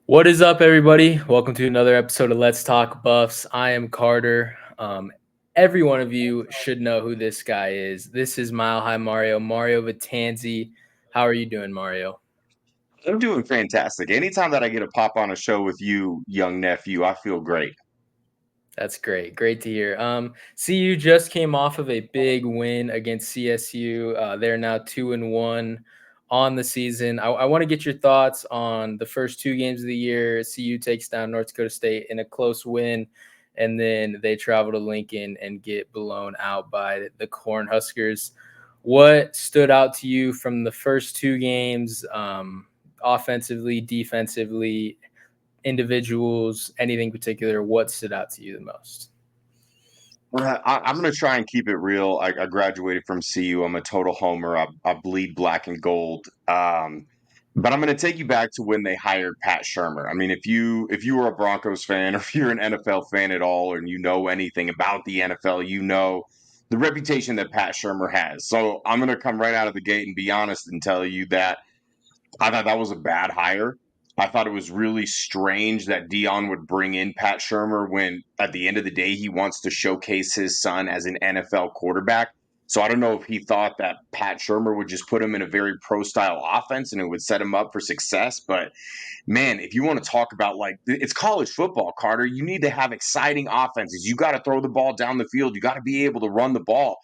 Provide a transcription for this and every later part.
What is up, everybody? Welcome to another episode of Let's Talk Buffs. I am Carter. Every one of you should know who this guy is. This is Mile High Mario Ventanze. How are you doing, Mario? I'm doing fantastic. Anytime that I get to pop on a show with you, young nephew, I feel great. That's great. Great to hear. CU just came off of a big win against CSU. They're now 2-1 on the season. I want to get your thoughts on the first two games of the year. CU takes down North Dakota State in a close win, and then they travel to Lincoln and get blown out by the Cornhuskers. What stood out to you from the first two games, offensively, defensively? Individuals, anything particular? What stood out to you the most? I'm going to try and keep it real. I graduated from CU. I'm a total homer. I bleed black and gold. But I'm going to take you back to when they hired Pat Shermer. I mean, if you were a Broncos fan or if you're an NFL fan at all, and you know anything about the NFL, you know the reputation that Pat Shermer has. So I'm going to come right out of the gate and be honest and tell you that I thought that was a bad hire. I thought it was really strange that Dion would bring in Pat Shermer when at the end of the day he wants to showcase his son as an NFL quarterback. So I don't know if he thought that Pat Shermer would just put him in a very pro style offense and it would set him up for success. But man, if you want to talk about like it's college football, Carter, you need to have exciting offenses. You got to throw the ball down the field. You got to be able to run the ball.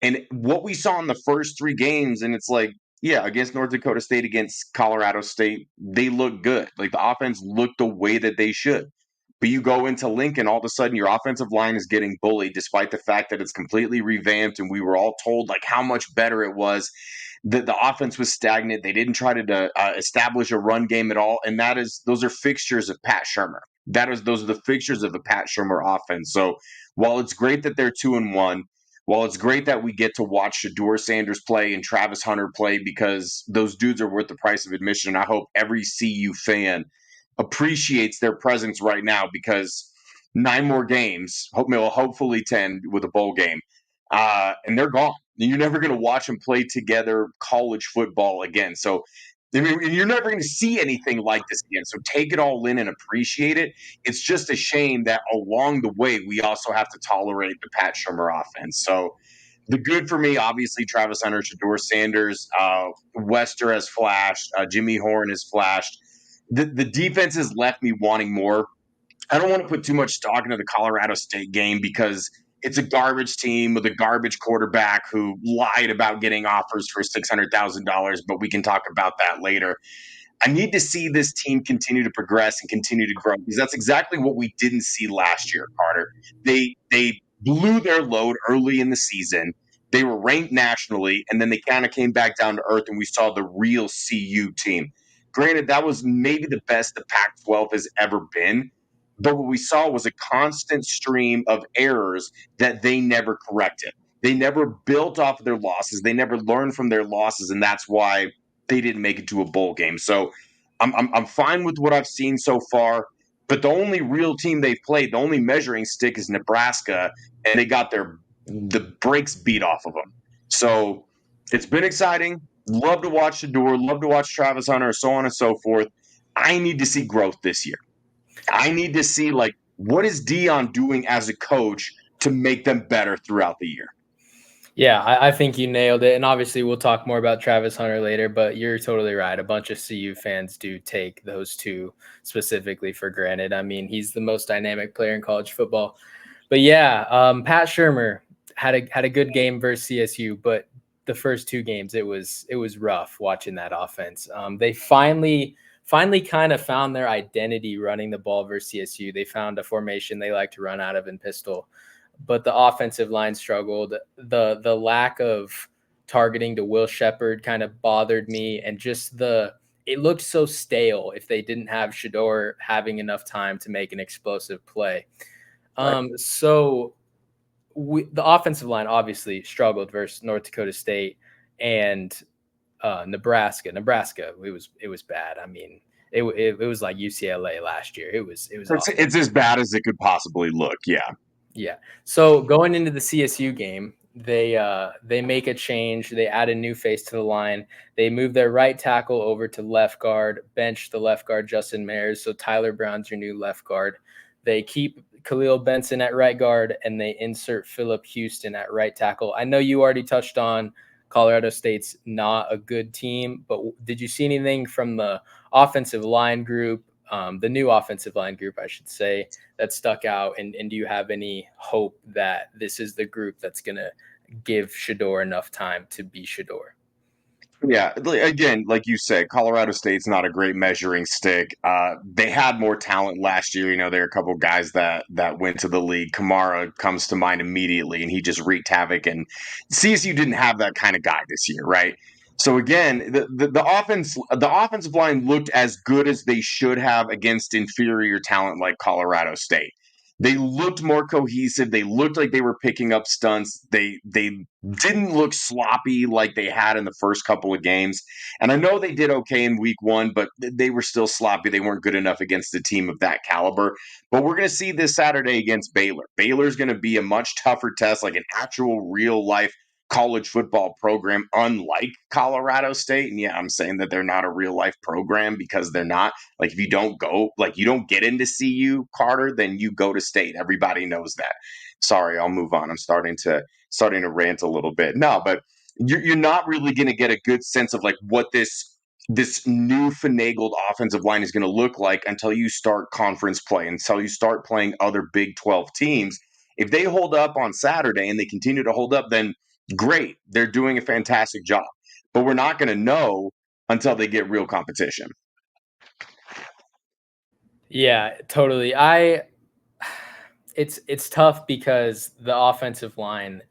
And what we saw in the first three games, and it's like, yeah, against North Dakota State, against Colorado State, they look good. Like the offense looked the way that they should. But you go into Lincoln, all of a sudden your offensive line is getting bullied, despite the fact that it's completely revamped, and we were all told like how much better it was. The offense was stagnant. They didn't try to establish a run game at all, and those are fixtures of Pat Shermer. Those are the fixtures of the Pat Shermer offense. So while it's great that they're 2-1, while it's great that we get to watch Shedeur Sanders play and Travis Hunter play because those dudes are worth the price of admission, and I hope every CU fan appreciates their presence right now because 9 more games, hopefully 10 with a bowl game, and they're gone. You're never going to watch them play together college football again. So I mean, you're never going to see anything like this again. So take it all in and appreciate it. It's just a shame that along the way, we also have to tolerate the Pat Shermer offense. So the good for me, obviously, Travis Hunter, Shedeur Sanders, Wester has flashed, Jimmy Horn has flashed. The defense has left me wanting more. I don't want to put too much stock into the Colorado State game because it's a garbage team with a garbage quarterback who lied about getting offers for $600,000, but we can talk about that later. I need to see this team continue to progress and continue to grow because that's exactly what we didn't see last year, Carter. They blew their load early in the season. They were ranked nationally, and then they kind of came back down to earth, and we saw the real CU team. Granted, that was maybe the best the Pac 12 has ever been, but what we saw was a constant stream of errors that they never corrected. They never built off of their losses. They never learned from their losses, and that's why they didn't make it to a bowl game. So I'm fine with what I've seen so far. But the only real team they've played, the only measuring stick is Nebraska, and they got the brakes beat off of them. So it's been exciting. Love to watch Shedeur, love to watch Travis Hunter, so on and so forth. I need to see growth this year. I need to see like what is Dion doing as a coach to make them better throughout the year. Yeah, I think you nailed it. And obviously, we'll talk more about Travis Hunter later, but you're totally right. A bunch of CU fans do take those two specifically for granted. I mean, he's the most dynamic player in college football. But yeah, Pat Shermer had a good game versus CSU, but the first two games it was rough watching that offense. They finally kind of found their identity running the ball versus CSU. They found a formation they like to run out of in pistol, but the offensive line struggled. The lack of targeting to Will Shepherd kind of bothered me, and just it looked so stale if they didn't have Shedeur having enough time to make an explosive play. Right. So the offensive line obviously struggled versus North Dakota State and Nebraska. It was bad. I mean, it was like UCLA last year. It was awful. It's as bad as it could possibly look. Yeah. Yeah. So going into the CSU game, they make a change. They add a new face to the line. They move their right tackle over to left guard, bench the left guard Justin Mayers, so Tyler Brown's your new left guard. They keep Khalil Benson at right guard, and they insert Phillip Houston at right tackle. I know you already touched on Colorado State's not a good team, but did you see anything from the offensive line group, the new offensive line group, I should say, that stuck out? And do you have any hope that this is the group that's going to give Shedeur enough time to be Shedeur? Yeah, again, like you said, Colorado State's not a great measuring stick. They had more talent last year. There are a couple guys that went to the league. Kamara comes to mind immediately, and he just wreaked havoc. And CSU didn't have that kind of guy this year, right? So again, the offensive line looked as good as they should have against inferior talent like Colorado State. They looked more cohesive. They looked like they were picking up stunts. They didn't look sloppy like they had in the first couple of games. And I know they did okay in week one, but they were still sloppy. They weren't good enough against a team of that caliber. But we're going to see this Saturday against Baylor. Baylor's going to be a much tougher test, like an actual real life college football program, unlike Colorado State. And yeah, I'm saying that they're not a real life program because they're not. Like, if you don't go, like, you don't get into CU, Carter, then you go to state. Everybody knows that. Sorry, I'll move on. I'm starting to rant a little bit. No, but you're not really going to get a good sense of like what this new finagled offensive line is going to look like until you start conference play, until you start playing other Big 12 teams. If they hold up on Saturday and they continue to hold up, then great. They're doing a fantastic job. But we're not going to know until they get real competition. Yeah, totally. It's tough because the offensive line,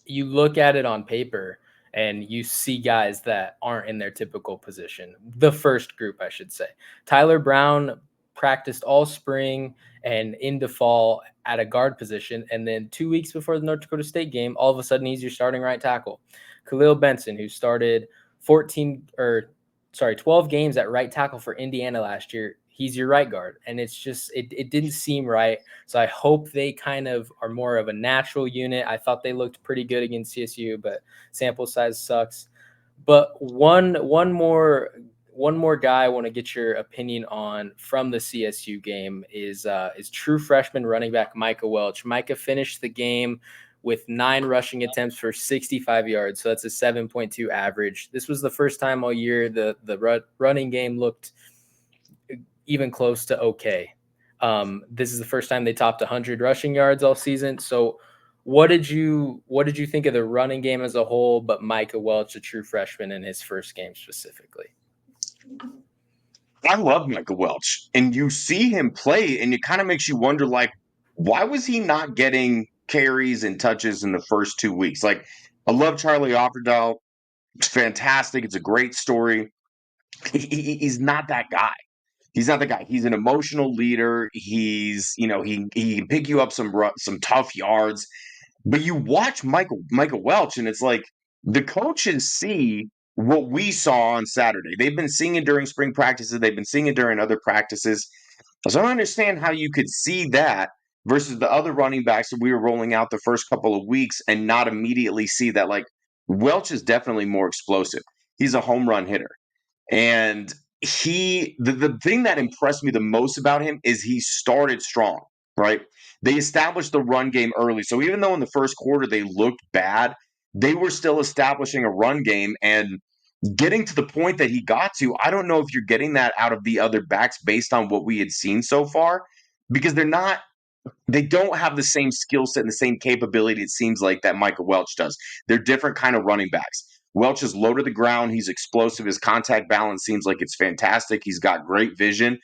you look at it on paper and you see guys that aren't in their typical position. The first group, I should say. Tyler Brown practiced all spring and into fall at a guard position. And then 2 weeks before the North Dakota State game, all of a sudden he's your starting right tackle. Khalil Benson, who started 12 games at right tackle for Indiana last year, he's your right guard. And it's just, it didn't seem right. So I hope they kind of are more of a natural unit. I thought they looked pretty good against CSU, but sample size sucks. But one more guy I want to get your opinion on from the CSU game is true freshman running back Micah Welch. Micah finished the game with 9 rushing attempts for 65 yards, so that's a 7.2 average. This was the first time all year the running game looked even close to okay. This is the first time they topped 100 rushing yards all season. So, what did you think of the running game as a whole? But Micah Welch, a true freshman, in his first game specifically. I love Michael Welch, and you see him play, and it kind of makes you wonder, like, why was he not getting carries and touches in the first 2 weeks? Like, I love Charlie Offerdale. It's fantastic. It's a great story. He's not that guy. He's not the guy. He's an emotional leader. He can pick you up some tough yards. But you watch Michael Welch, and it's like the coaches see what we saw on Saturday. They've been seeing it during spring practices. They've been seeing it during other practices. So I don't understand how you could see that versus the other running backs that we were rolling out the first couple of weeks and not immediately see that. Like, Welch is definitely more explosive. He's a home run hitter. And the thing that impressed me the most about him is he started strong, right? They established the run game early. So even though in the first quarter they looked bad, they were still establishing a run game and getting to the point that he got to. I don't know if you're getting that out of the other backs based on what we had seen so far, because they don't have the same skill set and the same capability, it seems like, that Michael Welch does. They're different kind of running backs. Welch is low to the ground. He's explosive. His contact balance seems like it's fantastic. He's got great vision,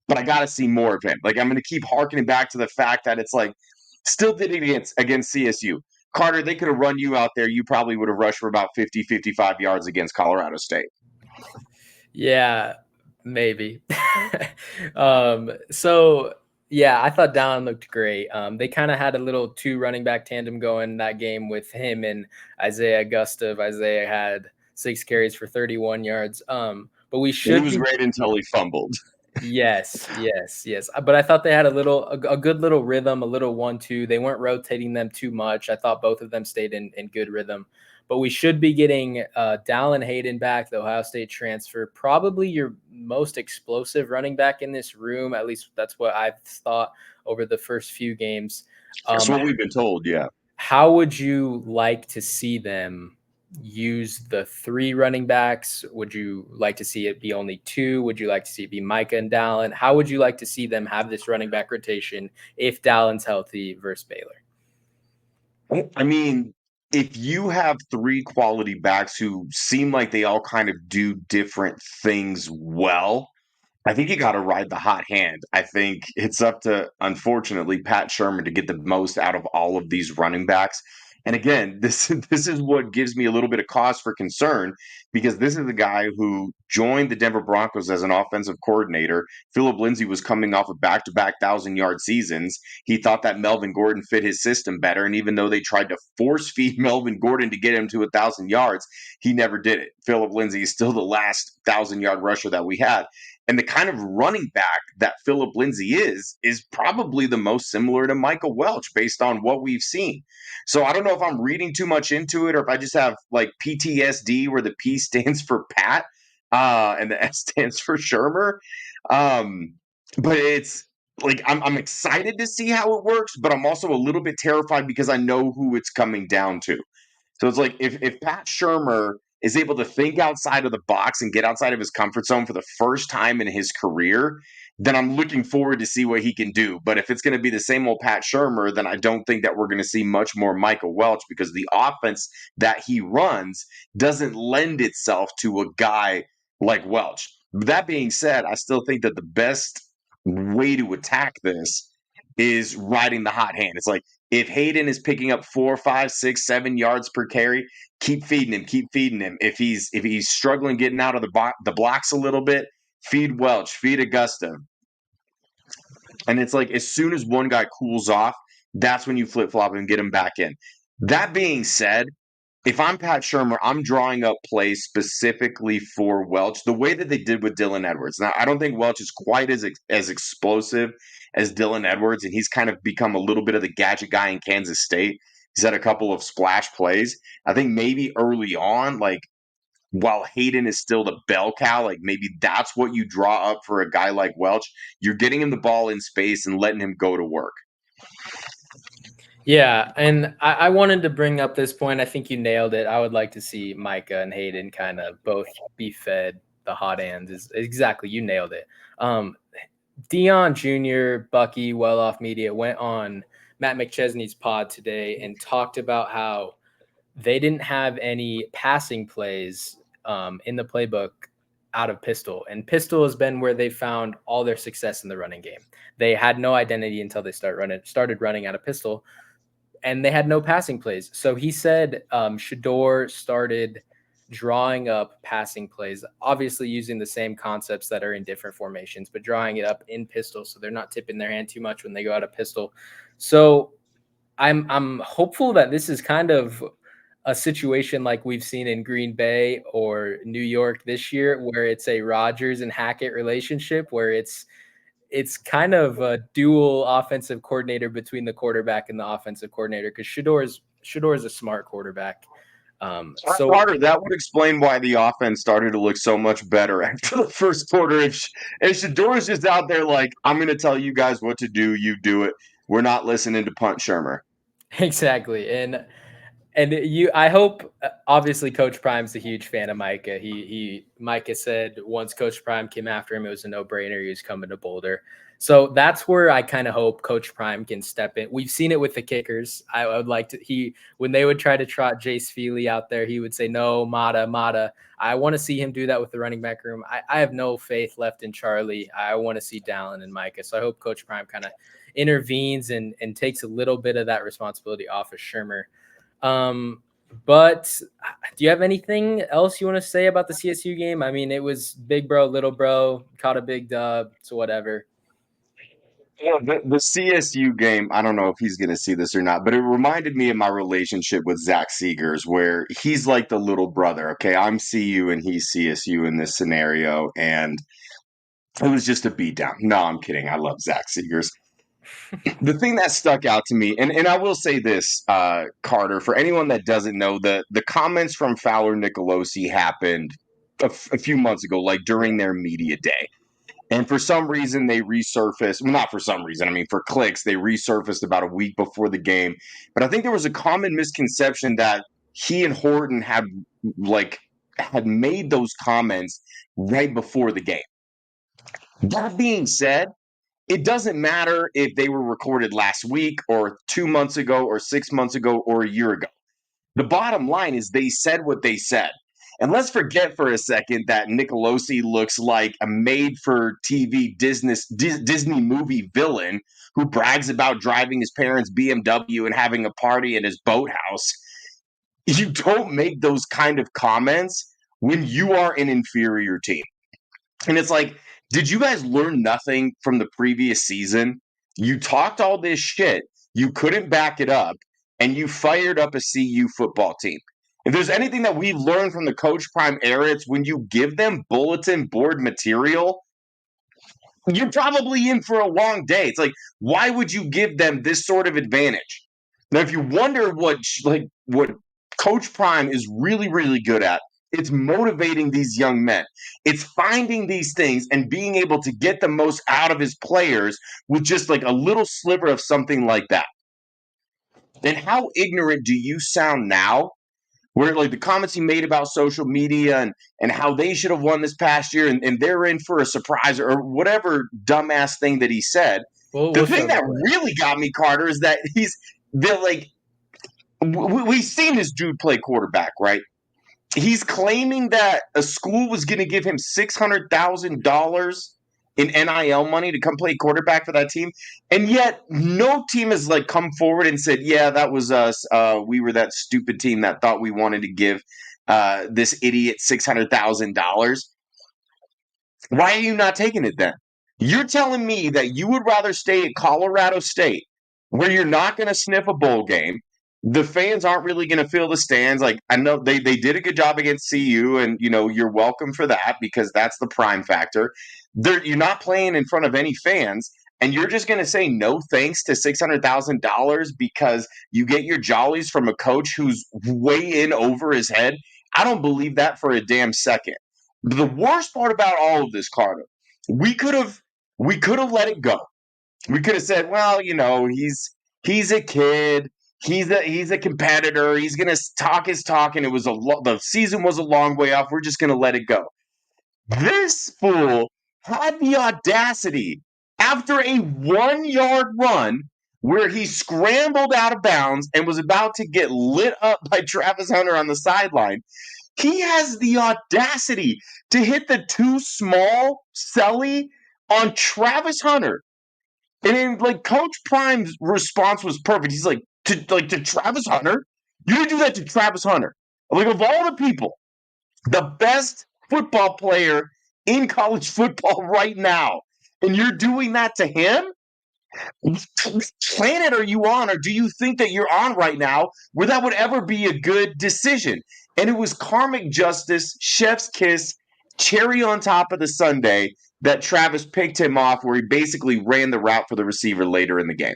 but I got to see more of him. Like, I'm going to keep harkening back to the fact that it's like, still did it against CSU. Carter, they could have run you out there. You probably would have rushed for about 50, 55 yards against Colorado State. Yeah, maybe. So yeah, I thought Dallin looked great. They kind of had a little 2 running back tandem going that game with him and Isaiah Gustav. Isaiah had 6 carries for 31 yards. But we He should was be great until he fumbled. Yes, yes, yes. But I thought they had a good little rhythm, a little 1-2. They weren't rotating them too much. I thought both of them stayed in good rhythm. But we should be getting Dallin Hayden back, the Ohio State transfer, probably your most explosive running back in this room. At least that's what I've thought over the first few games. That's Um, what we've been told. Yeah. how would you like to see them use the three running backs? Would you like to see it be only two? Would you like to see it be Micah and Dallin? How would you like to see them have this running back rotation if Dallin's healthy versus Baylor? I mean, if you have three quality backs who seem like they all kind of do different things well, I think you got to ride the hot hand. I think it's up to, unfortunately, Pat Shermer to get the most out of all of these running backs. And again, this is what gives me a little bit of cause for concern because this is the guy who joined the Denver Broncos as an offensive coordinator. Philip Lindsay was coming off of back-to-back 1,000-yard seasons. He thought that Melvin Gordon fit his system better, and even though they tried to force feed Melvin Gordon to get him to 1,000 yards, he never did it. Philip Lindsay is still the last 1,000-yard rusher that we had. And the kind of running back that Philip Lindsay is probably the most similar to Michael Welch based on what we've seen. So I don't know if I'm reading too much into it or if I just have like PTSD where the P stands for Pat and the S stands for Shermer. Um, but it's like I'm excited to see how it works, but I'm also a little bit terrified because I know who it's coming down to. So it's like if Pat Shermer is able to think outside of the box and get outside of his comfort zone for the first time in his career, then I'm looking forward to see what he can do. But if it's going to be the same old Pat Shermer, then I don't think that we're going to see much more Michael Welch because the offense that he runs doesn't lend itself to a guy like Welch. That being said, I still think that the best way to attack this is riding the hot hand. It's like if Hayden is picking up 4, 5, 6, 7 yards per carry, keep feeding him, keep feeding him. If he's struggling getting out of the blocks a little bit, feed Welch, feed Augusta. And it's like as soon as one guy cools off, that's when you flip flop and get him back in. That being said, if I'm Pat Shermer, I'm drawing up plays specifically for Welch, the way that they did with Dillon Edwards. Now, I don't think Welch is quite as explosive as Dillon Edwards, and he's kind of become a little bit of the gadget guy in Kansas State. He's had a couple of splash plays. I think maybe early on, like while Hayden is still the bell cow, like maybe that's what you draw up for a guy like Welch. You're getting him the ball in space and letting him go to work. Yeah, and I wanted to bring up this point. I think you nailed it. I would like to see Micah and Hayden kind of both be fed the hot hands. Is exactly, you nailed it. Dion Jr., Bucky, Well Off Media went on Matt McChesney's pod today and talked about how they didn't have any passing plays in the playbook out of pistol. And pistol has been where they found all their success in the running game. They had no identity until they started running out of pistol, and they had no passing plays. So he said Shedeur started drawing up passing plays, obviously using the same concepts that are in different formations, but drawing it up in pistol so they're not tipping their hand too much when they go out of pistol. So I'm hopeful that this is kind of a situation like we've seen in Green Bay or New York this year, where it's a Rodgers and Hackett relationship, where it's kind of a dual offensive coordinator between the quarterback and the offensive coordinator because Shedeur is a smart quarterback. So Carter, that would explain why the offense started to look so much better after the first quarter. If Shedeur is just out there like, I'm going to tell you guys what to do, you do it. We're not listening to Punt Shermer. exactly, I hope obviously Coach Prime's a huge fan of Micah. Micah said once Coach Prime came after him, it was a no-brainer. He was coming to Boulder. So that's where I kind of hope Coach Prime can step in. We've seen it with the kickers. I would like to when they would try to trot Jace Feely out there, he would say, no, Mata. I want to see him do that with the running back room. I have no faith left in Charlie. I want to see Dallin and Micah. So I hope Coach Prime kind of intervenes and takes a little bit of that responsibility off of Shermer. But do you have anything else you want to say about the CSU game? I mean, it was big bro, little bro, caught a big dub, so whatever. Yeah, the CSU game, I don't know if he's going to see this or not, but it reminded me of my relationship with Zach Seegers, where he's like the little brother. Okay, I'm CU and he's CSU in this scenario. And It was just a beatdown. No, I'm kidding. I love Zach Seegers. The thing that stuck out to me, and I will say this, Carter, for anyone that doesn't know, the comments from Fowler-Nicolosi happened a few months ago, like during their media day. And for some reason, they resurfaced. Well, not for some reason. I mean, for clicks, they resurfaced about a week before the game. But I think there was a common misconception that he and Horton had made those comments right before the game. That being said, it doesn't matter if they were recorded last week or 2 months ago or 6 months ago or a year ago. The bottom line is they said what they said. And let's forget for a second that Nicolosi looks like a made-for-TV Disney movie villain who brags about driving his parents' BMW and having a party at his boathouse. You don't make those kind of comments when you are an inferior team. And it's like, did you guys learn nothing from the previous season? You talked all this shit, you couldn't back it up, and you fired up a CU football team. If there's anything that we've learned from the Coach Prime era, it's when you give them bulletin board material, you're probably in for a long day. It's like, why would you give them this sort of advantage? Now, if you wonder what Coach Prime is really, really good at, it's motivating these young men. It's finding these things and being able to get the most out of his players with just like a little sliver of something like that. And how ignorant do you sound now? Where like the comments he made about social media and how they should have won this past year and they're in for a surprise or whatever dumbass thing that he said. The We'll thing circle that back. really got me, Carter, is that we've seen this dude play quarterback, right? He's claiming that a school was going to give him $600,000 in NIL money to come play quarterback for that team, and yet no team has like come forward and said, "Yeah, that was us. We were that stupid team that thought we wanted to give this idiot $600,000." Why are you not taking it then? You're telling me that you would rather stay at Colorado State, where you're not going to sniff a bowl game. The fans aren't really going to fill the stands. Like I know they did a good job against CU, and you're welcome for that because that's the prime factor. You're not playing in front of any fans, and you're just going to say no thanks to $600,000 because you get your jollies from a coach who's way in over his head. I don't believe that for a damn second. The worst part about all of this, Carter, we could have let it go. We could have said, well, he's a kid. He's a competitor. He's gonna talk his talk, and the season was a long way off. We're just gonna let it go. This fool had the audacity after a 1 yard run where he scrambled out of bounds and was about to get lit up by Travis Hunter on the sideline. He has the audacity to hit the too small celly on Travis Hunter. And then like Coach Prime's response was perfect. He's like, to Travis Hunter? You didn't do that to Travis Hunter. Like of all the people, the best football player in college football right now, and you're doing that to him? Planet are you on, or do you think that you're on right now where that would ever be a good decision? And it was karmic justice, chef's kiss, cherry on top of the sundae that Travis picked him off, where he basically ran the route for the receiver later in the game.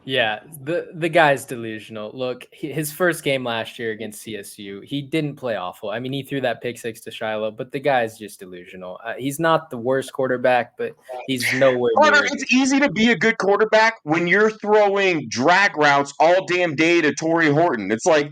Yeah, the guy's delusional. Look, his first game last year against CSU, he didn't play awful. I mean, he threw that pick six to Shiloh, but the guy's just delusional. He's not the worst quarterback, but he's nowhere Carter, near. it's easy to be a good quarterback when you're throwing drag routes all damn day to Torrey Horton. It's like,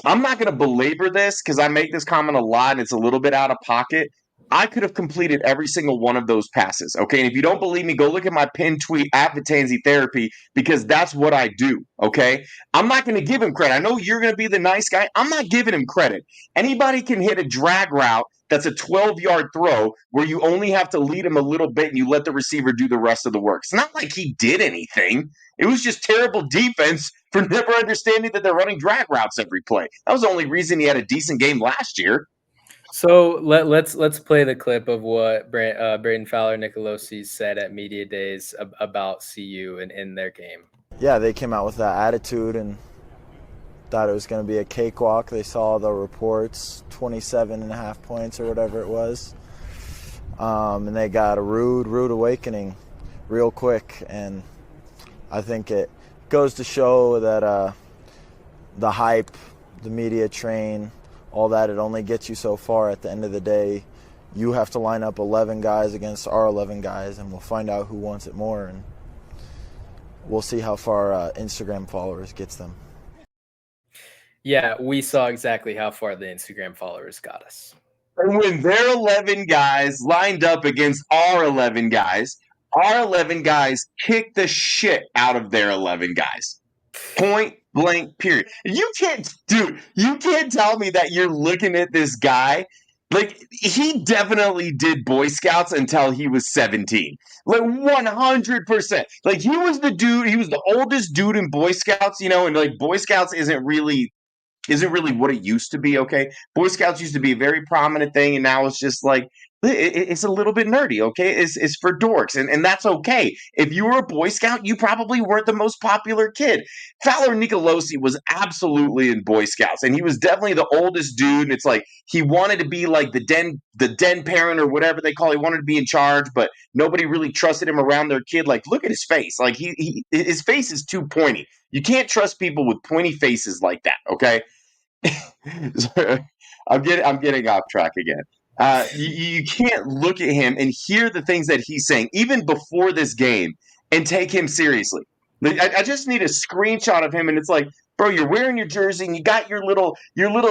I'm not going to belabor this because I make this comment a lot and it's a little bit out of pocket. I could have completed every single one of those passes. Okay. And if you don't believe me, go look at my pinned tweet at Ventanze Therapy because that's what I do. Okay. I'm not going to give him credit. I know you're going to be the nice guy. I'm not giving him credit. Anybody can hit a drag route that's a 12-yard throw where you only have to lead him a little bit and you let the receiver do the rest of the work. It's not like he did anything. It was just terrible defense for never understanding that they're running drag routes every play. That was the only reason he had a decent game last year. So let's play the clip of what Brayden Fowler-Nicolosi said at media days about CU and in their game. Yeah, they came out with that attitude and thought it was going to be a cakewalk. They saw the reports, 27 and a half points or whatever it was. and they got a rude awakening real quick. And I think it goes to show that the hype, the media train, all that, it only gets you so far. At the end of the day, you have to line up 11 guys against our 11 guys, and we'll find out who wants it more, and we'll see how far Instagram followers gets them. Yeah, we saw exactly how far the Instagram followers got us. And when their 11 guys lined up against our 11 guys kicked the shit out of their 11 guys. Point blank, period. You can't tell me that you're looking at this guy. Like, he definitely did Boy Scouts until he was 17. Like, 100%. Like, he was the oldest dude in Boy Scouts, and like, Boy Scouts isn't really what it used to be, okay? Boy Scouts used to be a very prominent thing, and now it's just like, it's a little bit nerdy, okay? It's for dorks, and that's okay. If you were a Boy Scout, you probably weren't the most popular kid. Fowler-Nicolosi was absolutely in Boy Scouts, and he was definitely the oldest dude, and it's like, he wanted to be like the den parent or whatever they call it. He wanted to be in charge, but nobody really trusted him around their kid. Like, look at his face. Like, his face is too pointy. You can't trust people with pointy faces like that, okay? I'm getting off track again. You can't look at him and hear the things that he's saying, even before this game, and take him seriously. Like, I just need a screenshot of him, and it's like, bro, you're wearing your jersey, and you got your little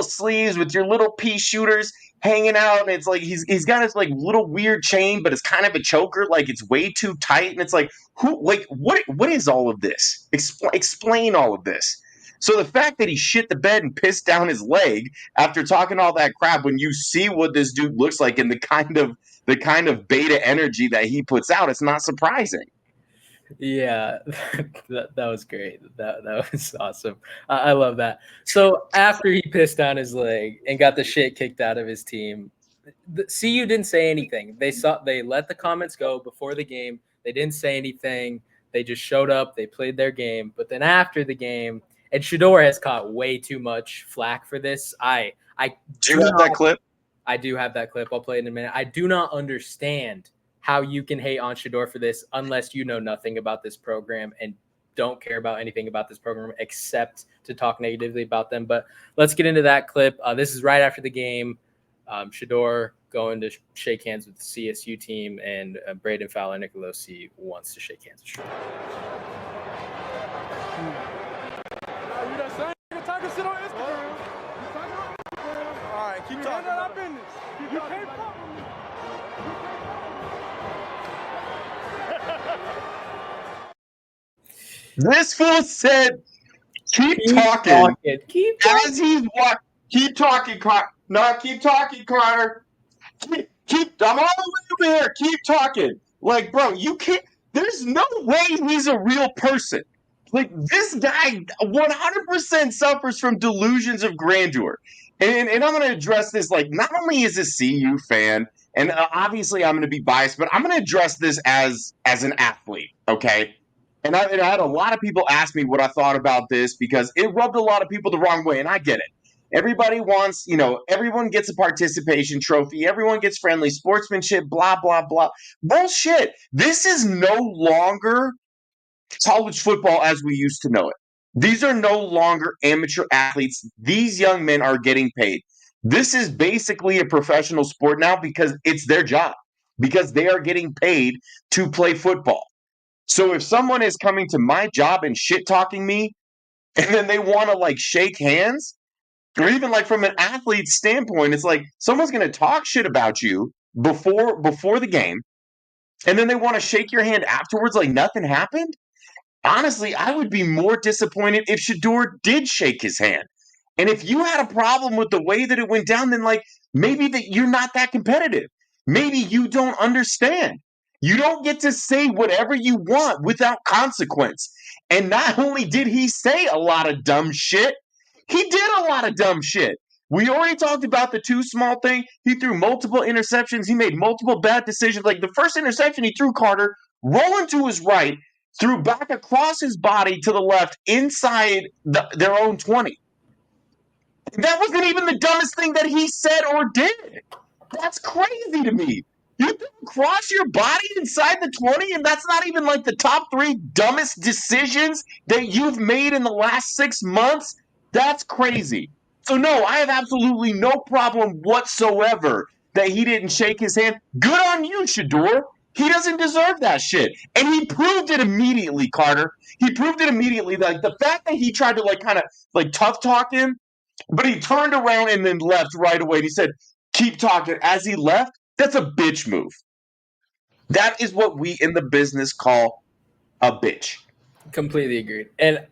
sleeves with your little pea shooters hanging out, and it's like he's got his like little weird chain, but it's kind of a choker, like it's way too tight, and it's like, what is all of this? Explain all of this. So the fact that he shit the bed and pissed down his leg after talking all that crap, when you see what this dude looks like and the kind of beta energy that he puts out, it's not surprising. Yeah, that was great. That was awesome. I love that. So after he pissed down his leg and got the shit kicked out of his team, the CU didn't say anything. They let the comments go before the game. They didn't say anything. They just showed up. They played their game. But then after the game, and Shedeur has caught way too much flack for this. Do you have that clip? I do have that clip. I'll play it in a minute. I do not understand how you can hate on Shedeur for this unless you know nothing about this program and don't care about anything about this program except to talk negatively about them. But let's get into that clip. This is right after the game. Shedeur going to shake hands with the CSU team, and Brayden Fowler-Nicolosi wants to shake hands with Shedeur. You that same nigga talking shit on Instagram. You talking on Instagram. All right, keep talking about business. You can't fuck with me. This fool said, keep talking. Keep talking. As he's walking, keep talking, Carter. No, keep talking, Carter. I'm all the way over here. Keep talking. Like, bro, you can't. There's no way he's a real person. Like, this guy 100% suffers from delusions of grandeur. And I'm going to address this, like, not only as a CU fan, and obviously I'm going to be biased, but I'm going to address this as an athlete, okay? And I had a lot of people ask me what I thought about this because it rubbed a lot of people the wrong way, and I get it. Everybody wants, everyone gets a participation trophy. Everyone gets friendly sportsmanship, blah, blah, blah. Bullshit. This is no longer college football as we used to know it. These are no longer amateur athletes. These young men are getting paid. This is basically a professional sport now because it's their job, because they are getting paid to play football. So if someone is coming to my job and shit talking me, and then they want to like shake hands, or even like from an athlete's standpoint, it's like someone's going to talk shit about you before the game, and then they want to shake your hand afterwards like nothing happened. Honestly, I would be more disappointed if Shedeur did shake his hand. And if you had a problem with the way that it went down, then like maybe that you're not that competitive. Maybe you don't understand. You don't get to say whatever you want without consequence. And not only did he say a lot of dumb shit, he did a lot of dumb shit. We already talked about the too small thing. He threw multiple interceptions. He made multiple bad decisions. Like the first interception he threw, Carter, rolling to his right, threw back across his body to the left inside their own 20. That wasn't even the dumbest thing that he said or did. That's crazy to me. You cross your body inside the 20, and that's not even like the top 3 dumbest decisions that you've made in the last 6 months? That's crazy. So, no, I have absolutely no problem whatsoever that he didn't shake his hand. Good on you, Shedeur. He doesn't deserve that shit. And he proved it immediately, Carter. He proved it immediately. Like, the fact that he tried to, like, kind of, like, tough talk him, but he turned around and then left right away. And he said, keep talking. As he left, that's a bitch move. That is what we in the business call a bitch. Completely agreed. And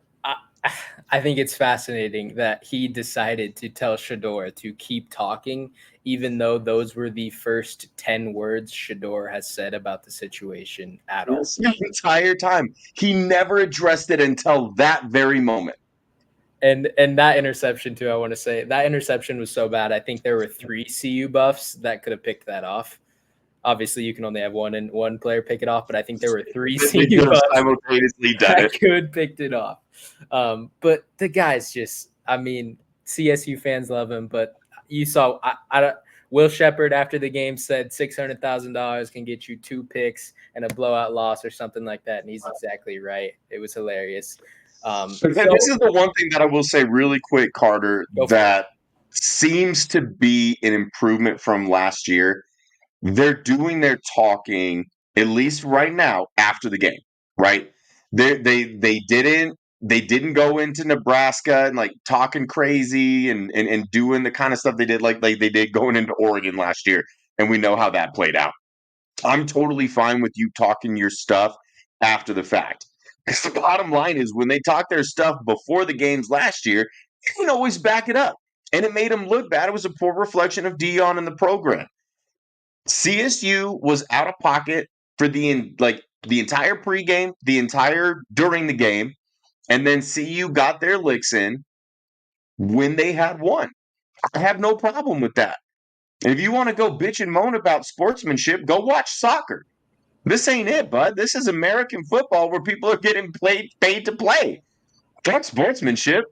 I think it's fascinating that he decided to tell Shedeur to keep talking, even though those were the first 10 words Shedeur has said about the situation at all. The entire time. He never addressed it until that very moment. And that interception too, I want to say that interception was so bad. I think there were 3 CU buffs that could have picked that off. Obviously, you can only have one player pick it off, but I think there were 3 CU buffs simultaneously done that it. could picked it off. But the guy's just, I mean, CSU fans love him, but you saw Will Shepard after the game said $600,000 can get you 2 picks and a blowout loss or something like that, and he's exactly right. It was hilarious. This is the one thing that I will say really quick, Carter, that seems to be an improvement from last year. They're doing their talking, at least right now, after the game, right? They didn't go into Nebraska and like talking crazy and doing the kind of stuff they did like they did going into Oregon last year, and we know how that played out. I'm totally fine with you talking your stuff after the fact. Because the bottom line is when they talked their stuff before the games last year, they didn't always back it up. And it made them look bad. It was a poor reflection of Dillon and the program. CSU was out of pocket for the entire pregame, the entire during the game, and then CU got their licks in when they had won. I have no problem with that. And if you want to go bitch and moan about sportsmanship, go watch soccer. This ain't it, bud. This is American football where people are getting paid to play. That's sportsmanship.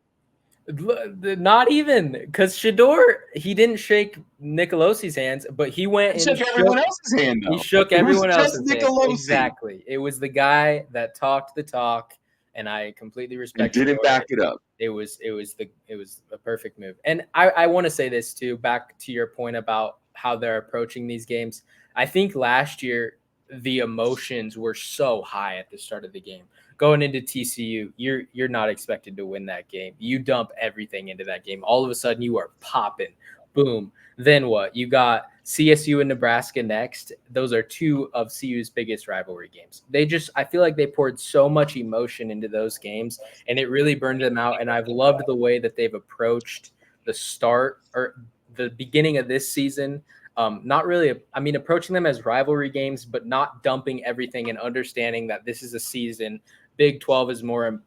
Not even, because Shedeur, he didn't shake Nicolosi's hands, but he went and shook everyone else's hand. Though. He shook everyone else's hand. Nicolosi. Exactly. It was the guy that talked the talk, and I completely respect. He didn't back it up. It was a perfect move. And I want to say this too, back to your point about how they're approaching these games. I think last year the emotions were so high at the start of the game. Going into TCU, you're not expected to win that game. You dump everything into that game. All of a sudden you are popping. Boom. Then what? You got CSU and Nebraska next. Those are 2 of CU's biggest rivalry games. I feel like they poured so much emotion into those games, and it really burned them out. And I've loved the way that they've approached the start or the beginning of this season. Not really, approaching them as rivalry games, but not dumping everything and understanding that this is a season. Big 12 is more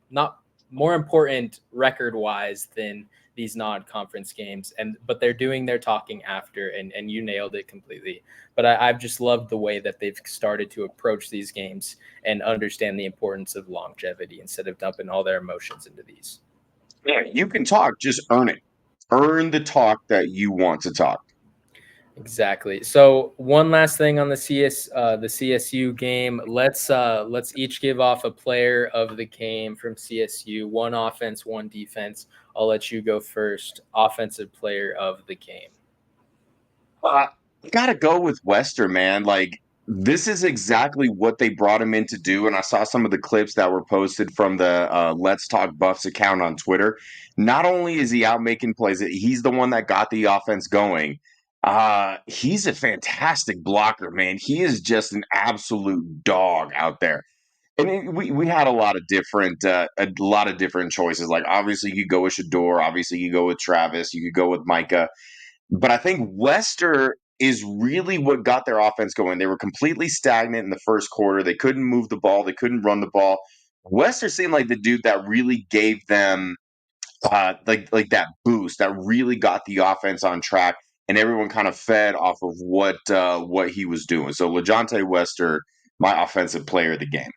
important record-wise than these non-conference games, but they're doing their talking after, and you nailed it completely. But I've just loved the way that they've started to approach these games and understand the importance of longevity instead of dumping all their emotions into these. Yeah, you can talk, just earn it. Earn the talk that you want to talk. Exactly. So one last thing on the CSU game. Let's each give off a player of the game from CSU. One offense, one defense. I'll let you go first. Offensive player of the game. I gotta go with Wester, man. Like this is exactly what they brought him in to do. And I saw some of the clips that were posted from the Let's Talk Buffs account on Twitter. Not only is he out making plays, he's the one that got the offense going. He's a fantastic blocker, man. He is just an absolute dog out there. And we had a lot of different choices. Like obviously you go with Shedeur, obviously you go with Travis, you could go with Micah. But I think Wester is really what got their offense going. They were completely stagnant in the first quarter. They couldn't move the ball. They couldn't run the ball. Wester seemed like the dude that really gave them like that boost that really got the offense on track, and everyone kind of fed off of what he was doing. So LeJontay Wester, my offensive player of the game.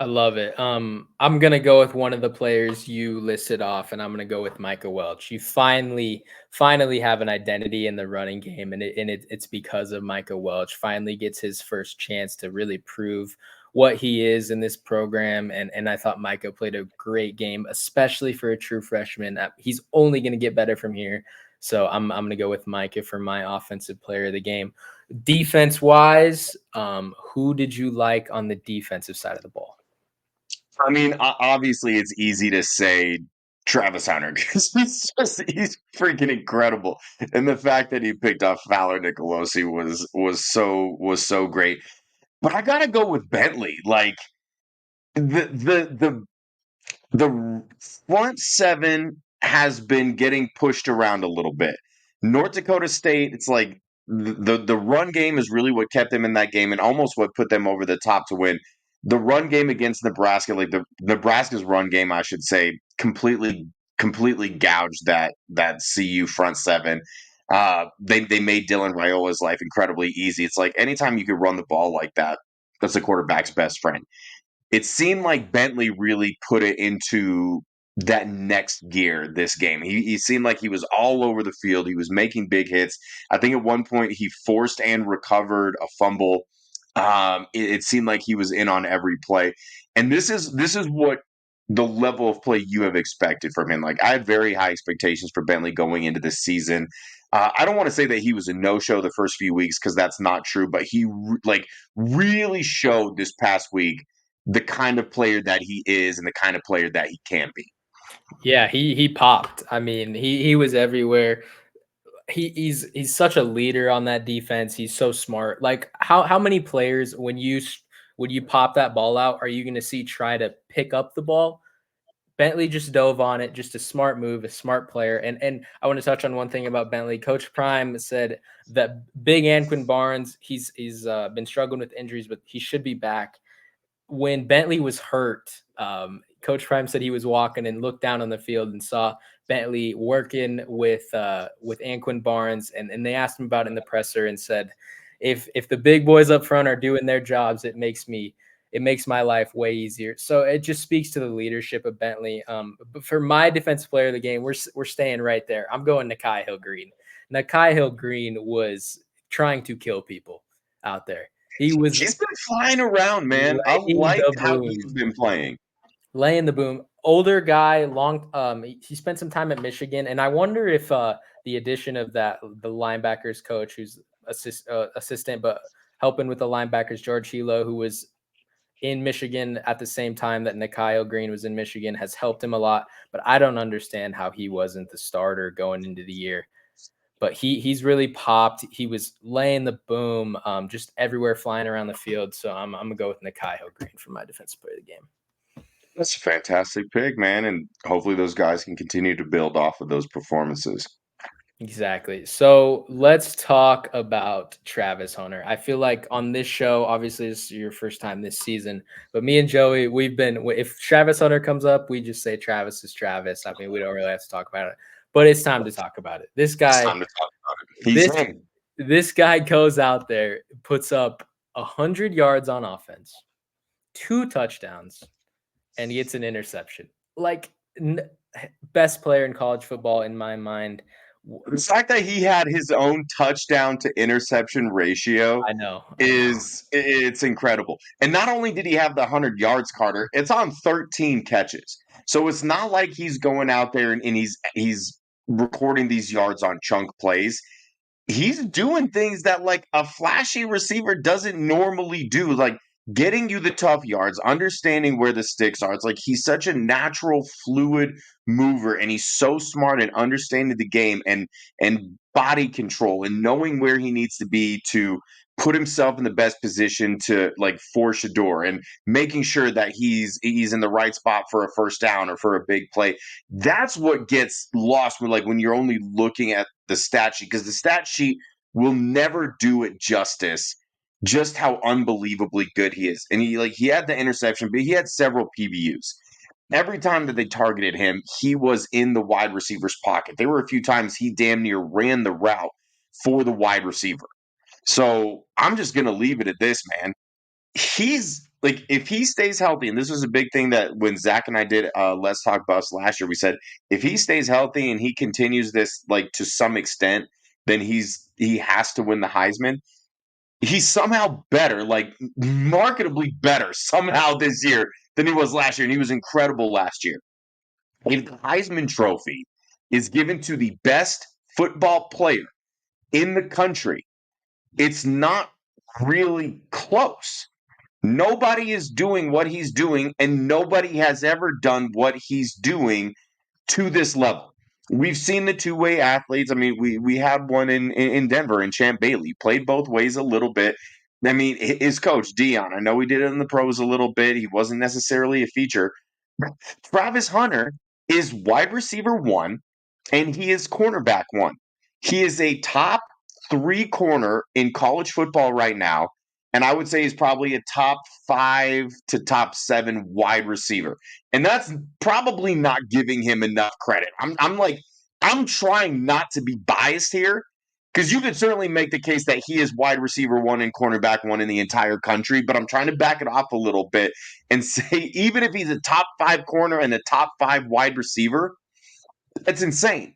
I love it. I'm gonna go with one of the players you listed off, and I'm gonna go with Micah Welch. You finally have an identity in the running game, and it's because of Micah Welch. Finally gets his first chance to really prove what he is in this program, and I thought Micah played a great game, especially for a true freshman. He's only gonna get better from here. So I'm gonna go with Micah for my offensive player of the game. Defense wise, who did you like on the defensive side of the ball? I mean, obviously, it's easy to say Travis Hunter because he's freaking incredible, and the fact that he picked up Fowler-Nicolosi was so great. But I gotta go with Bentley. Like the front seven has been getting pushed around a little bit. North Dakota State, it's like the run game is really what kept them in that game and almost what put them over the top to win. The run game against Nebraska, like the Nebraska's run game, I should say, completely gouged that CU front seven. They made Dylan Raiola's life incredibly easy. It's like anytime you could run the ball like that, that's the quarterback's best friend. It seemed like Bentley really put it into that next gear this game. He seemed like he was all over the field. He was making big hits. I think at one point he forced and recovered a fumble. It seemed like he was in on every play. And this is what the level of play you have expected from him. Like I had very high expectations for Bentley going into this season. I don't want to say that he was a no-show the first few weeks because that's not true, but he really showed this past week the kind of player that he is and the kind of player that he can be. Yeah, he popped. I mean, he was everywhere. He's such a leader on that defense. He's so smart. Like how many players when you pop that ball out, are you going to see try to pick up the ball? Bentley just dove on it, just a smart move, a smart player. And I want to touch on one thing about Bentley. Coach Prime said that big Anquin Barnes, he's been struggling with injuries, but he should be back. When Bentley was hurt, Coach Prime said he was walking and looked down on the field and saw Bentley working with Anquin Barnes, and they asked him about it in the presser and said, if the big boys up front are doing their jobs, it makes my life way easier. So it just speaks to the leadership of Bentley. But for my defensive player of the game, we're staying right there. I'm going Nakai Hill-Green. Nakai Hill-Green was trying to kill people out there. He was He's been flying around, man. I laying like the how boom. he's been playing. Laying the boom. Older guy, long. He spent some time at Michigan, and I wonder if the addition of the linebackers coach, who's assistant, but helping with the linebackers, George Hilo, who was in Michigan at the same time that Nikhil Green was in Michigan, has helped him a lot. But I don't understand how he wasn't the starter going into the year. But he's really popped. He was laying the boom, just everywhere, flying around the field. So I'm gonna go with Nikhil Green for my defensive player of the game. That's a fantastic pick, man. And hopefully those guys can continue to build off of those performances. Exactly. So let's talk about Travis Hunter. I feel like on this show, obviously this is your first time this season, but me and Joey, if Travis Hunter comes up, we just say Travis is Travis. I mean, we don't really have to talk about it, but it's time to talk about it. This It's guy, time to talk about it. He's him. this guy goes out there, puts up 100 yards on offense, 2 touchdowns, and gets an interception. Like best player in college football in my mind. The fact that he had his own touchdown to interception ratio I know. it's incredible. And not only did he have the 100 yards, Carter, it's on 13 catches. So it's not like he's going out there and he's recording these yards on chunk plays. He's doing things that like a flashy receiver doesn't normally do, like getting you the tough yards, understanding where the sticks are. It's like he's such a natural, fluid mover, and he's so smart in understanding the game and body control and knowing where he needs to be to put himself in the best position to like force Shedeur and making sure that he's in the right spot for a first down or for a big play. That's what gets lost when you're only looking at the stat sheet, because the stat sheet will never do it justice just how unbelievably good he is. And he had the interception, but he had several PBUs. Every time that they targeted him, he was in the wide receiver's pocket. There were a few times he damn near ran the route for the wide receiver. So I'm just going to leave it at this, man. He's like if he stays healthy, and this was a big thing that when Zach and I did Let's Talk Bust last year, we said if he stays healthy and he continues this like to some extent, then he has to win the Heisman. He's somehow better, like marketably better somehow this year than he was last year, and he was incredible last year. If the Heisman Trophy is given to the best football player in the country, it's not really close. Nobody is doing what he's doing, and nobody has ever done what he's doing to this level. We've seen the two-way athletes. I mean, we had one in Denver, in Champ Bailey, played both ways a little bit. I mean, his coach, Dillon, I know he did it in the pros a little bit. He wasn't necessarily a feature. Travis Hunter is wide receiver 1, and he is cornerback 1. He is a top 3 corner in college football right now, and I would say he's probably a top 5 to top 7 wide receiver. And that's probably not giving him enough credit. I'm trying not to be biased here, because you could certainly make the case that he is wide receiver 1 and cornerback 1 in the entire country, but I'm trying to back it off a little bit and say even if he's a top 5 corner and a top 5 wide receiver, that's insane.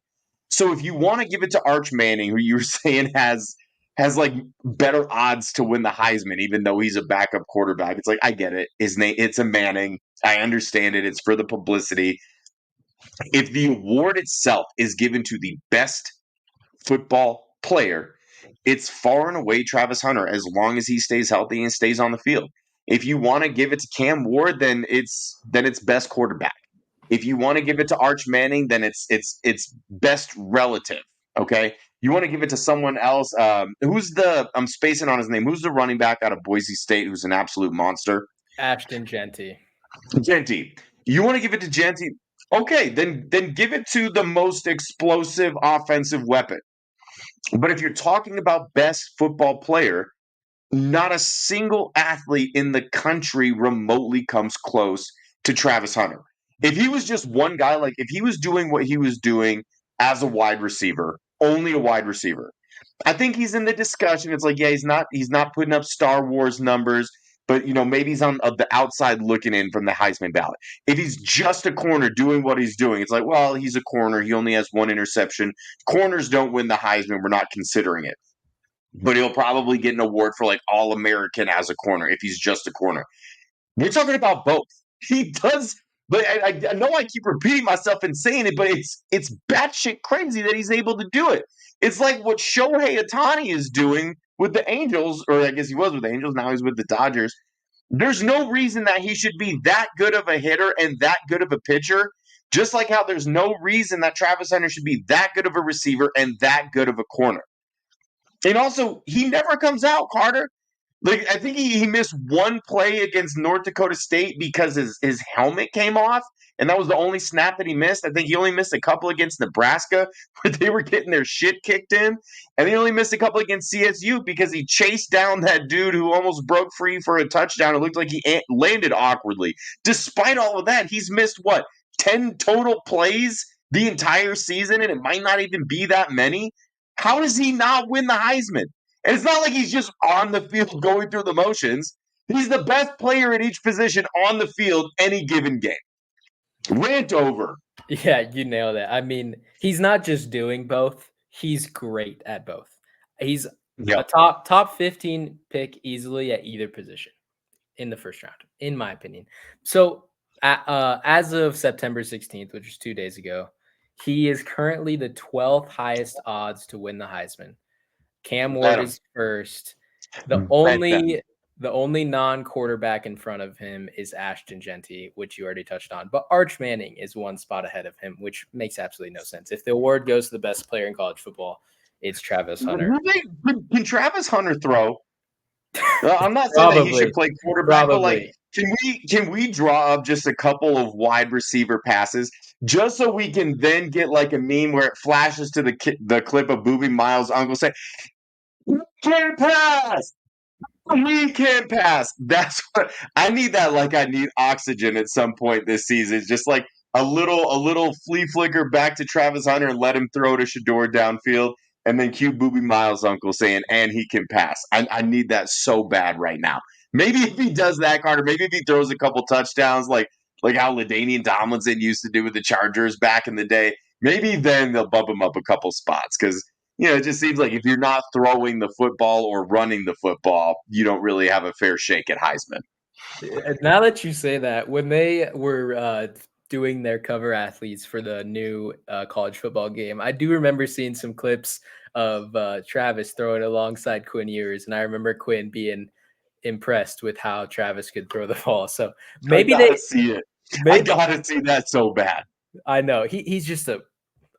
So if you want to give it to Arch Manning, who you were saying has like better odds to win the Heisman, even though he's a backup quarterback, it's like, I get it. His name, it's a Manning. I understand it. It's for the publicity. If the award itself is given to the best football player, it's far and away Travis Hunter, as long as he stays healthy and stays on the field. If you want to give it to Cam Ward, then it's best quarterback. If you want to give it to Arch Manning, then it's best relative. Okay. You want to give it to someone else. I'm spacing on his name. Who's the running back out of Boise State who's an absolute monster? Ashton Genty. Genty. You want to give it to Genty? Okay, then give it to the most explosive offensive weapon. But if you're talking about best football player, not a single athlete in the country remotely comes close to Travis Hunter. If he was just one guy, like if he was doing what he was doing as a wide receiver, only a wide receiver, I think he's in the discussion. It's like, yeah, he's not putting up Star Wars numbers, but maybe he's on the outside looking in from the Heisman ballot. If he's just a corner doing what he's doing, it's like, well, he's a corner. He only has 1 interception. Corners don't win the Heisman. We're not considering it. But he'll probably get an award for like All-American as a corner if he's just a corner. We're talking about both. He does, but I know I keep repeating myself and saying it, but it's batshit crazy that he's able to do it. It's like what Shohei Ohtani is doing with the Angels, or I guess he was with the Angels, now he's with the Dodgers. There's no reason that he should be that good of a hitter and that good of a pitcher, just like how there's no reason that Travis Hunter should be that good of a receiver and that good of a corner. And also, he never comes out, Carter. Like, I think he missed 1 play against North Dakota State because his helmet came off, and that was the only snap that he missed. I think he only missed a couple against Nebraska where they were getting their shit kicked in, and he only missed a couple against CSU because he chased down that dude who almost broke free for a touchdown. It looked like he landed awkwardly. Despite all of that, he's missed, 10 total plays the entire season, and it might not even be that many? How does he not win the Heisman? And it's not like he's just on the field going through the motions. He's the best player at each position on the field any given game. Rant over. Yeah, you nailed it. I mean, he's not just doing both. He's great at both. He's a top 15 pick easily at either position in the first round, in my opinion. So as of September 16th, which was 2 days ago, he is currently the 12th highest odds to win the Heisman. Cam Ward is first. The only non-quarterback in front of him is Ashton Genty, which you already touched on. But Arch Manning is 1 spot ahead of him, which makes absolutely no sense. If the award goes to the best player in college football, it's Travis Hunter. Can Travis Hunter throw? I'm not saying that he should play quarterback, but like, can we draw up just a couple of wide receiver passes just so we can then get like a meme where it flashes to the clip of Boobie Miles' uncle saying, "We can't pass. We can't pass." That's what I need. That like I need oxygen at some point this season. It's just like a little flea flicker back to Travis Hunter and let him throw to Shedeur downfield. And then cue Boobie Miles' uncle saying, "And he can pass." I need that so bad right now. Maybe if he does that, Carter, maybe if he throws a couple touchdowns like how LaDainian Tomlinson used to do with the Chargers back in the day, maybe then they'll bump him up a couple spots because it just seems like if you're not throwing the football or running the football, you don't really have a fair shake at Heisman. Now that you say that, when they were doing their cover athletes for the new college football game, I do remember seeing some clips of Travis throwing alongside Quinn Ewers, and I remember Quinn being impressed with how Travis could throw the ball. So maybe I gotta see it. I gotta see that so bad. I know he's just a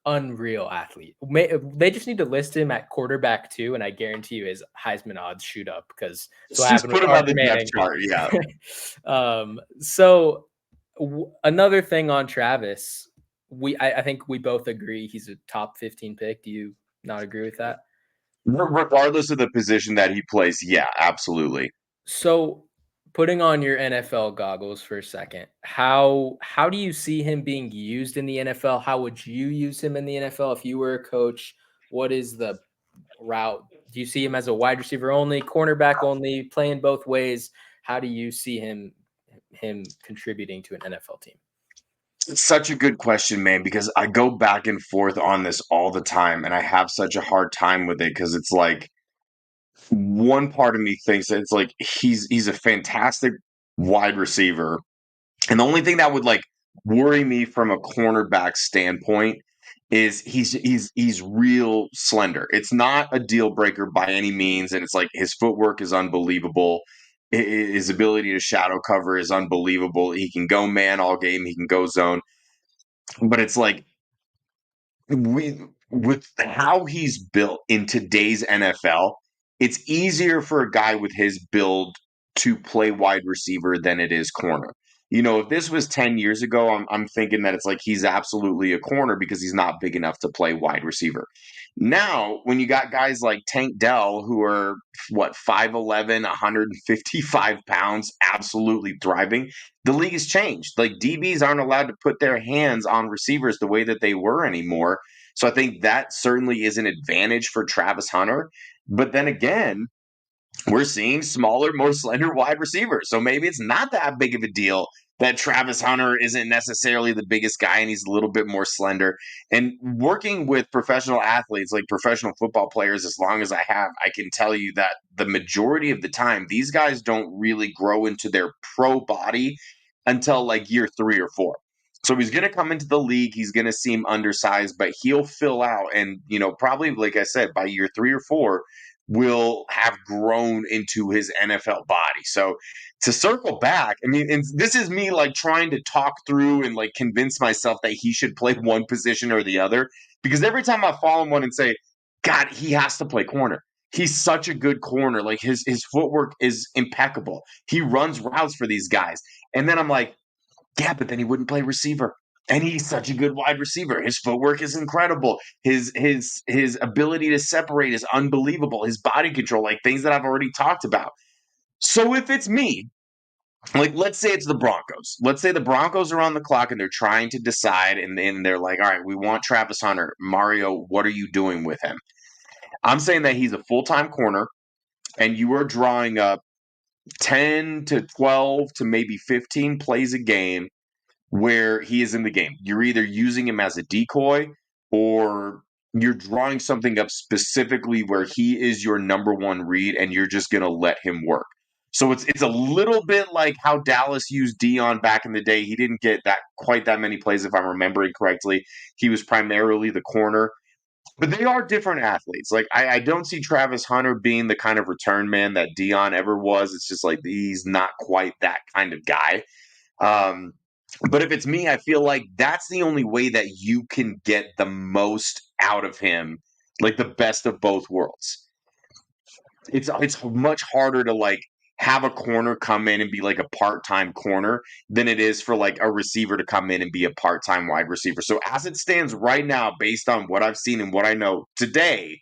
unreal athlete. They just need to list him at quarterback too, and I guarantee you his Heisman odds shoot up because just put him on the depth chart. Yeah. So another thing on Travis, I think we both agree he's a top 15 pick. Do you not agree with that? Regardless of the position that he plays, yeah, absolutely. So putting on your NFL goggles for a second, how do you see him being used in the NFL? How would you use him in the NFL if you were a coach? What is the route? Do you see him as a wide receiver only, cornerback only, playing both ways? How do you see him contributing to an NFL team? It's such a good question, man, because I go back and forth on this all the time and I have such a hard time with it because it's like one part of me thinks that it's like he's a fantastic wide receiver. And the only thing that would like worry me from a cornerback standpoint is he's real slender. It's not a deal breaker by any means, and it's like his footwork is unbelievable. His ability to shadow cover is unbelievable. He can go man all game. He can go zone, but it's like with how he's built in today's NFL, it's easier for a guy with his build to play wide receiver than it is corner. If this was 10 years ago, I'm thinking that it's like he's absolutely a corner because he's not big enough to play wide receiver. Now, when you got guys like Tank Dell, who are what, 5'11, 155 pounds, absolutely thriving, the league has changed. Like DBs aren't allowed to put their hands on receivers the way that they were anymore. So I think that certainly is an advantage for Travis Hunter. But then again, we're seeing smaller, more slender wide receivers. So maybe it's not that big of a deal that Travis Hunter isn't necessarily the biggest guy and he's a little bit more slender. And working with professional athletes, like professional football players, as long as I have, I can tell you that the majority of the time, these guys don't really grow into their pro body until like year 3 or 4. So he's going to come into the league. He's going to seem undersized, but he'll fill out. And, probably, like I said, by year 3 or 4, will have grown into his NFL body. So to circle back, I mean, and this is me like trying to talk through and like convince myself that he should play one position or the other, because every time I fall in one and say, God, he has to play corner. He's such a good corner. Like his footwork is impeccable. He runs routes for these guys. And then I'm like, yeah, but then he wouldn't play receiver. And he's such a good wide receiver. His footwork is incredible. His ability to separate is unbelievable. His body control, like things that I've already talked about. So if it's me, like let's say it's the Broncos. Let's say the Broncos are on the clock and they're trying to decide, and they're like, all right, we want Travis Hunter. Mario, what are you doing with him? I'm saying that he's a full-time corner, and you are drawing up 10 to 12 to maybe 15 plays a game where he is in the game. You're either using him as a decoy or you're drawing something up specifically where he is your number one read and you're just going to let him work. So it's a little bit like how Dallas used Dillon back in the day. He didn't get quite that many plays, if I'm remembering correctly. He was primarily the corner. But they are different athletes. Like I don't see Travis Hunter being the kind of return man that Dillon ever was. It's just like he's not quite that kind of guy. But if it's me, I feel like that's the only way that you can get the most out of him, like the best of both worlds. It's much harder to like have a corner come in and be like a part-time corner than it is for like a receiver to come in and be a part-time wide receiver. So as it stands right now, based on what I've seen and what I know today,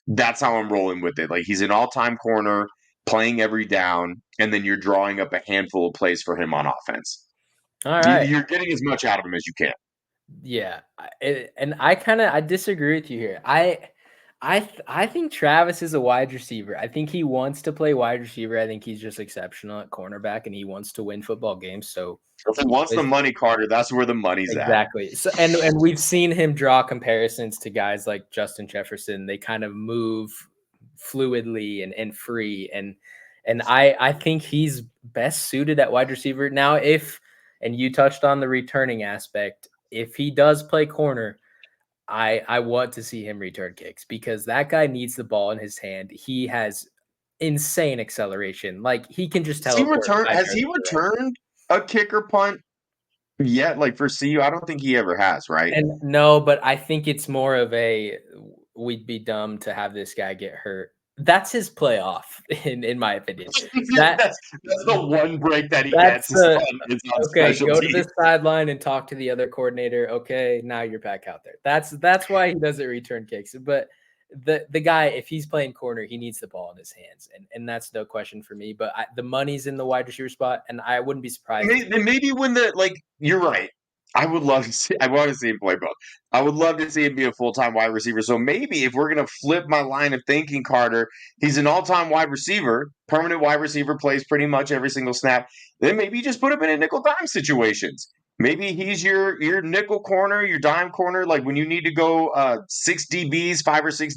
that's how I'm rolling with it. Like he's an all-time corner, playing every down, and then you're drawing up a handful of plays for him on offense. All right. You're getting as much out of him as you can. Yeah. And I disagree with you here. I think Travis is a wide receiver. I think he wants to play wide receiver. I think he's just exceptional at cornerback, and he wants to win football games. So If he wants the money, Carter, that's where the money's at. exactly. So and we've seen him draw comparisons to guys like Justin Jefferson. They kind of move fluidly and free, and I think he's best suited at wide receiver. Now, and you touched on the returning aspect, if he does play corner, I want to see him return kicks because that guy needs the ball in his hand. He has insane acceleration. Like he can just teleport. Has he returned a kick or punt yet? Like for CU, I don't think he ever has, right? And no, but I think it's more of a we'd be dumb to have this guy get hurt. That's his playoff, in my opinion. That's the one break that he gets. Okay, go to the sideline and talk to the other coordinator. Okay, now you're back out there. That's why he doesn't return kicks. But the guy, if he's playing corner, he needs the ball in his hands, and that's no question for me. But the money's in the wide receiver spot, and I wouldn't be surprised. Maybe when you're right. I would love to see. I want to see him play both. I would love to see him be a full-time wide receiver. So maybe if we're gonna flip my line of thinking, Carter, he's an all-time wide receiver, permanent wide receiver, plays pretty much every single snap. Then maybe you just put him in a nickel dime situations. Maybe he's your nickel corner, your dime corner. Like when you need to go 5 or 6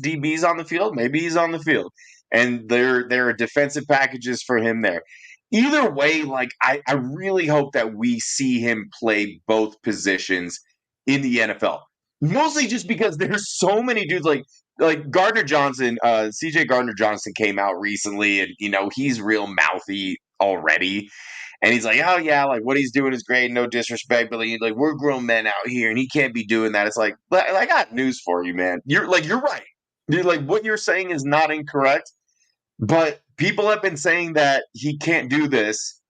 DBs on the field, maybe he's on the field, and there are defensive packages for him there. Either way, I really hope that we see him play both positions in the NFL. Mostly just because there's so many dudes like Gardner Johnson, CJ Gardner Johnson came out recently, and he's real mouthy already. And he's like, oh yeah, like what he's doing is great, no disrespect, but like we're grown men out here, and he can't be doing that. It's like, I got news for you, man. You're right. You're like what you're saying is not incorrect. But people have been saying that he can't do this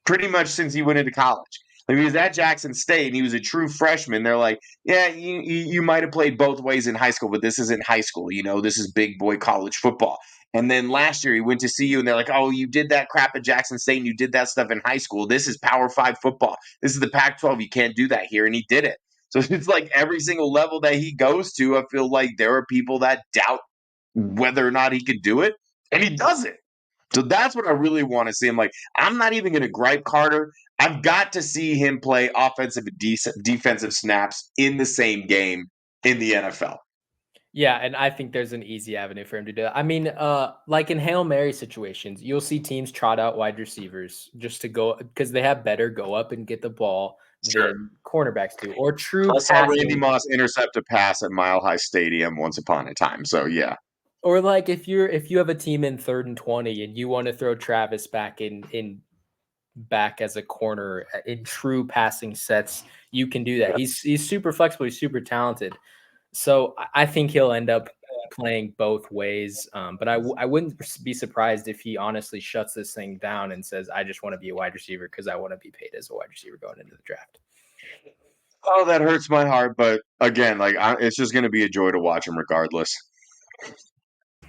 pretty much since he went into college. Like he was at Jackson State and he was a true freshman. They're like, yeah, you might have played both ways in high school, but this isn't high school. This is big boy college football. And then last year he went to CU and they're like, oh, you did that crap at Jackson State and you did that stuff in high school. This is Power 5 football. This is the Pac-12. You can't do that here. And he did it. So it's like every single level that he goes to, I feel like there are people that doubt whether or not he can do it. And he does it. So that's what I really want to see. I'm like, I'm not even going to gripe Carter. I've got to see him play offensive and defensive snaps in the same game in the NFL. Yeah, and I think there's an easy avenue for him to do that. I mean, like in Hail Mary situations, you'll see teams trot out wide receivers just to go because they have better go up and get the ball than cornerbacks do. Or true I saw Randy Moss intercept a pass at Mile High Stadium once upon a time. So yeah. Or like if you have a team in 3rd and 20 and you want to throw Travis back back as a corner in true passing sets, you can do that. He's super flexible, he's super talented. So I think he'll end up playing both ways. But I wouldn't be surprised if he honestly shuts this thing down and says, I just want to be a wide receiver because I want to be paid as a wide receiver going into the draft. Oh, that hurts my heart. But again, it's just going to be a joy to watch him regardless.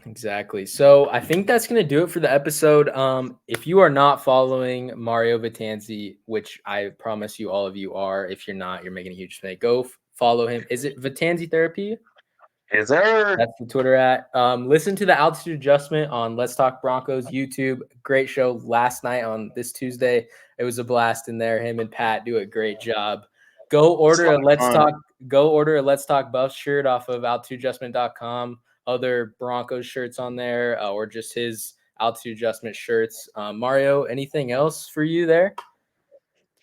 Exactly. So I think that's going to do it for the episode. If you are not following Mario Ventanze, which I promise you all of you are, if you're not, you're making a huge mistake. Go follow him. Is it Ventanze Therapy? Is there? That's the Twitter at. Listen to the Altitude Adjustment on Let's Talk Broncos YouTube. Great show last night on this Tuesday. It was a blast in there. Him and Pat do a great job. Go order a Let's Talk Buffs shirt off of altitudeadjustment.com. Other Broncos shirts on there, or just his Altitude Adjustment shirts. Mario, anything else for you there?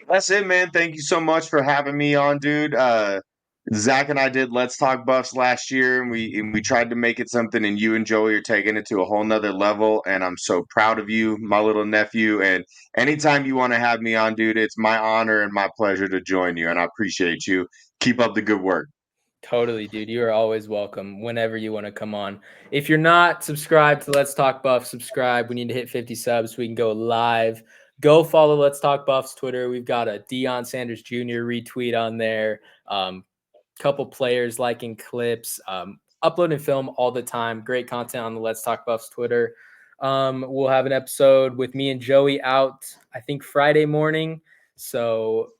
That's it, man. Thank you so much for having me on, dude. Zach and I did Let's Talk Buffs last year, and we tried to make it something, and you and Joey are taking it to a whole nother level, and I'm so proud of you, my little nephew, and anytime you want to have me on, dude, it's my honor and my pleasure to join you, and I appreciate you. Keep up the good work. Totally, dude. You are always welcome whenever you want to come on. If you're not subscribed to Let's Talk Buff, subscribe. We need to hit 50 subs so we can go live. Go follow Let's Talk Buffs Twitter. We've got a Deion Sanders Jr. retweet on there. Couple players liking clips, uploading film all the time. Great content on the Let's Talk Buffs Twitter. We'll have an episode with me and Joey out, I think, Friday morning. So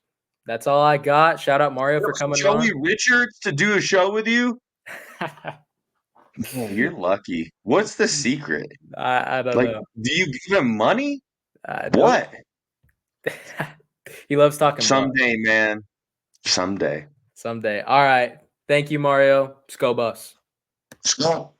that's all I got. Shout out Mario for coming on. Joey Richards to do a show with you? Man, you're lucky. What's the secret? I don't Like, know. do you give him money? Nope. What? He loves talking butt. Someday, man. Someday. Someday. All right. Thank you, Mario. Let's go, Bus. Scott.